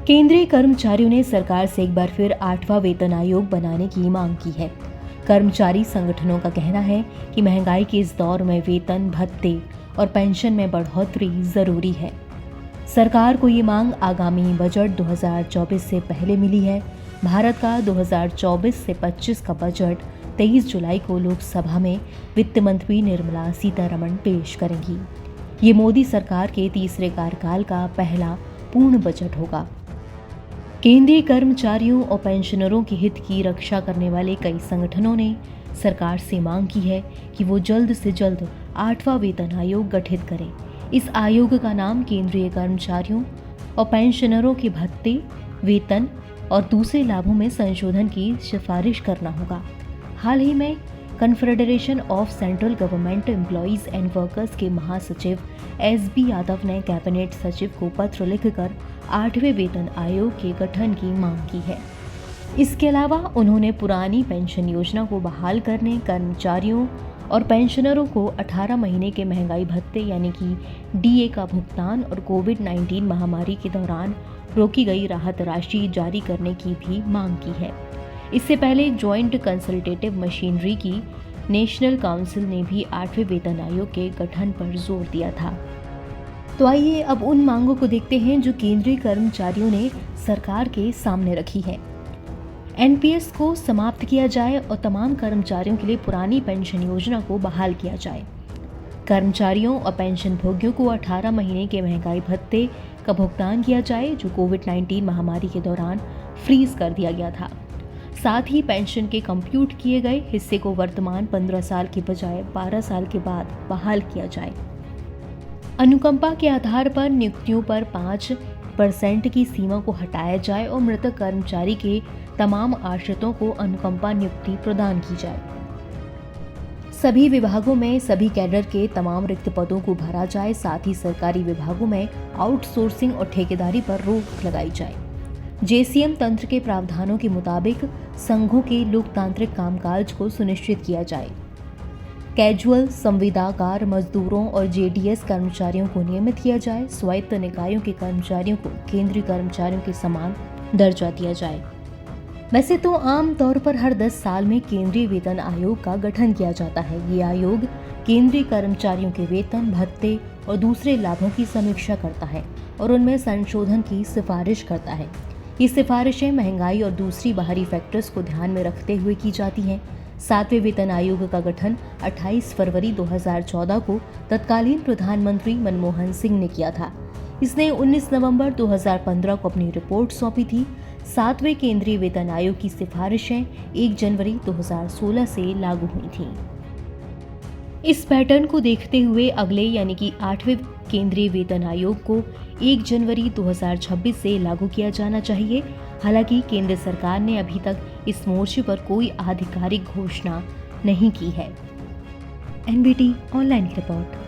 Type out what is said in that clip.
केंद्रीय कर्मचारियों ने सरकार से एक बार फिर 8वां वेतन आयोग बनाने की मांग की है। कर्मचारी संगठनों का कहना है कि महंगाई के इस दौर में वेतन, भत्ते और पेंशन में बढ़ोतरी जरूरी है। सरकार को ये मांग आगामी बजट 2024 से पहले मिली है। भारत का 2024 से 25 का बजट 23 जुलाई को लोकसभा में वित्त मंत्री निर्मला सीतारमण पेश करेंगी। ये मोदी सरकार के तीसरे कार्यकाल का पहला पूर्ण बजट होगा। केंद्रीय कर्मचारियों और पेंशनरों के हित की रक्षा करने वाले कई संगठनों ने सरकार से मांग की है कि वो जल्द से जल्द 8वां वेतन आयोग गठित करे। इस आयोग का नाम केंद्रीय कर्मचारियों और पेंशनरों के भत्ते, वेतन और दूसरे लाभों में संशोधन की सिफारिश करना होगा। हाल ही में confederation of central government employees and workers के महासचिव SB यादव ने कैबिनेट सचिव को पत्र लिखकर 8वें वेतन आयोग के गठन की मांग की है। इसके अलावा उन्होंने पुरानी पेंशन योजना को बहाल करने, कर्मचारियों और पेंशनरों को 18 महीने के महंगाई भत्ते यानी कि DA का भुगतान और कोविड-19 महामारी के दौरान रोकी गई राहत राशि जारी करने की भी मांग की है। इससे पहले जॉइंट कंसल्टेटिव मशीनरी की नेशनल काउंसिल ने भी 8वें वेतन आयोग के गठन पर जोर दिया था। तो आइए अब उन मांगों को देखते हैं जो केंद्रीय कर्मचारियों ने सरकार के सामने रखी है। NPS को समाप्त किया जाए और तमाम कर्मचारियों के लिए पुरानी पेंशन योजना को बहाल किया जाए। कर्मचारियों और पेंशन भोगियों को 18 महीने के महंगाई भत्ते का भुगतान किया जाए जो कोविड-19 महामारी के दौरान फ्रीज कर दिया गया था। साथ ही पेंशन के कंप्यूट किए गए हिस्से को वर्तमान 15 साल की बजाय 12 साल के बाद बहाल किया जाए। अनुकंपा के आधार पर नियुक्तियों पर 5% की सीमा को हटाया जाए और मृतक कर्मचारी के तमाम आश्रितों को अनुकंपा नियुक्ति प्रदान की जाए। सभी विभागों में सभी कैडर के तमाम रिक्त पदों को भरा जाए। साथ ही सरकारी विभागों में आउटसोर्सिंग और ठेकेदारी पर रोक लगाई जाए। JCM तंत्र के प्रावधानों के मुताबिक संघों के लोकतांत्रिक कामकाज को सुनिश्चित किया जाए। कैजुअल, संविदाकार मजदूरों और JDS कर्मचारियों को नियमित किया जाए। स्वायत्त निकायों के कर्मचारियों को केंद्रीय कर्मचारियों के समान दर्जा दिया जाए। वैसे तो आम तौर पर हर 10 साल में केंद्रीय वेतन आयोग का गठन किया जाता है। ये आयोग केंद्रीय कर्मचारियों के वेतन, भत्ते और दूसरे लाभों की समीक्षा करता है और उनमें संशोधन की सिफारिश करता है। ये सिफारिशें महंगाई और दूसरी बाहरी फैक्टर्स को ध्यान में रखते हुए की जाती हैं। 7वें वेतन आयोग का गठन 28 फरवरी 2014 को तत्कालीन प्रधानमंत्री मनमोहन सिंह ने किया था। इसने 19 नवंबर 2015 को अपनी रिपोर्ट सौंपी थी। 7वें केंद्रीय वेतन आयोग की सिफारिशें 1 जनवरी 2016 से लागू हुई थीं। इस पैटर्न को देखते हुए अगले यानी कि 8वें केंद्रीय वेतन आयोग को 1 जनवरी 2026 से लागू किया जाना चाहिए। हालांकि केंद्र सरकार ने अभी तक इस मोर्चे पर कोई आधिकारिक घोषणा नहीं की है। NBT online report.